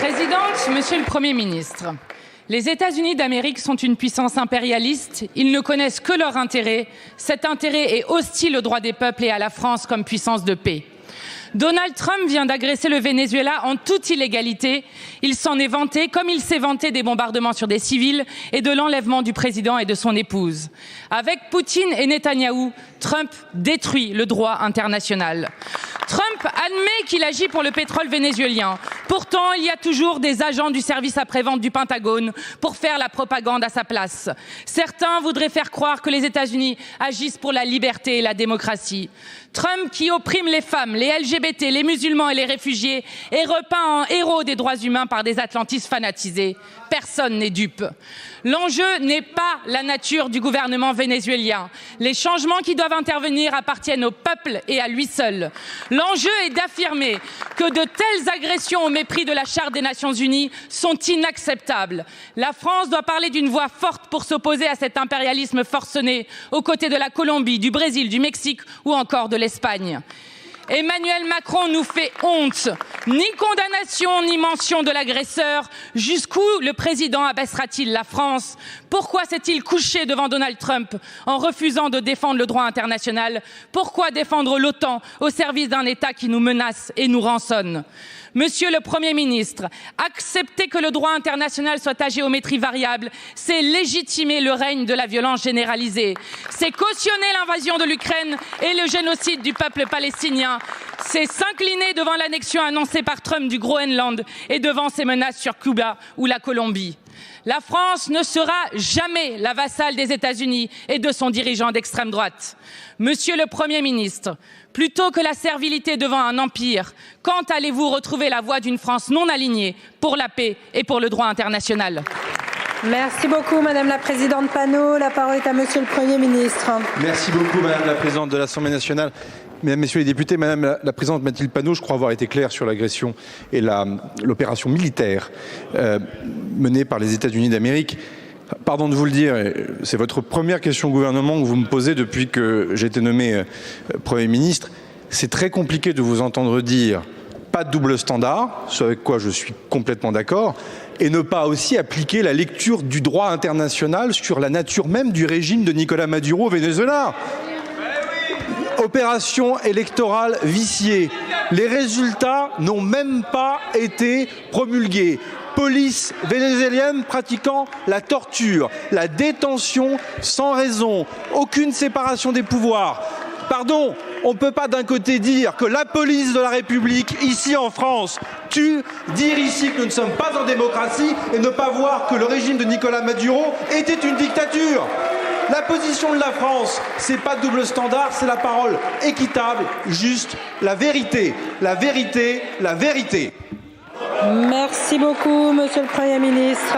Présidente, Monsieur le Premier ministre, les États-Unis d'Amérique sont une puissance impérialiste. Ils ne connaissent que leur intérêt. Cet intérêt est hostile aux droits des peuples et à la France comme puissance de paix. Donald Trump vient d'agresser le Venezuela en toute illégalité. Il s'en est vanté, comme il s'est vanté des bombardements sur des civils et de l'enlèvement du président et de son épouse. Avec Poutine et Netanyahou, Trump détruit le droit international. Trump admet qu'il agit pour le pétrole vénézuélien. Pourtant, il y a toujours des agents du service après-vente du Pentagone pour faire la propagande à sa place. Certains voudraient faire croire que les États-Unis agissent pour la liberté et la démocratie. Trump, qui opprime les femmes, les LGBT, les musulmans et les réfugiés, est repeint en héros des droits humains par des atlantistes fanatisés. Personne n'est dupe. L'enjeu n'est pas la nature du gouvernement vénézuélien. Les changements qui doivent intervenir appartiennent au peuple et à lui seul. L'enjeu est d'affirmer que de telles agressions au mépris de la Charte des Nations Unies sont inacceptables. La France doit parler d'une voix forte pour s'opposer à cet impérialisme forcené aux côtés de la Colombie, du Brésil, du Mexique ou encore de l'Espagne. Emmanuel Macron nous fait honte. Ni condamnation, ni mention de l'agresseur. Jusqu'où le président abaissera-t-il la France? Pourquoi s'est-il couché devant Donald Trump en refusant de défendre le droit international? Pourquoi défendre l'OTAN au service d'un État qui nous menace et nous rançonne? Monsieur le Premier ministre, accepter que le droit international soit à géométrie variable, c'est légitimer le règne de la violence généralisée. C'est cautionner l'invasion de l'Ukraine et le génocide du peuple palestinien. C'est s'incliner devant l'annexion annoncée par Trump du Groenland et devant ses menaces sur Cuba ou la Colombie. La France ne sera jamais la vassale des États-Unis et de son dirigeant d'extrême droite. Monsieur le Premier ministre, plutôt que la servilité devant un empire, quand allez-vous retrouver la voie d'une France non alignée pour la paix et pour le droit international? Merci beaucoup, Madame la Présidente Panot. La parole est à Monsieur le Premier ministre. Merci beaucoup, Madame la Présidente de l'Assemblée nationale. Mesdames, Messieurs les députés, Madame la Présidente Mathilde Panot, je crois avoir été clair sur l'agression et l'opération militaire menée par les États-Unis d'Amérique. Pardon de vous le dire, c'est votre première question au gouvernement que vous me posez depuis que j'ai été nommé Premier ministre. C'est très compliqué de vous entendre dire pas de double standard, ce avec quoi je suis complètement d'accord, et ne pas aussi appliquer la lecture du droit international sur la nature même du régime de Nicolás Maduro au Venezuela. Opération électorale viciée. Les résultats n'ont même pas été promulgués. Police vénézuélienne pratiquant la torture, la détention sans raison, aucune séparation des pouvoirs. Pardon, on ne peut pas d'un côté dire que la police de la République, ici en France, tue, dire ici que nous ne sommes pas en démocratie et ne pas voir que le régime de Nicolás Maduro était une dictature. La position de la France, c'est pas de double standard, c'est la parole équitable, juste, la vérité, la vérité, la vérité. Merci beaucoup, Monsieur le Premier ministre.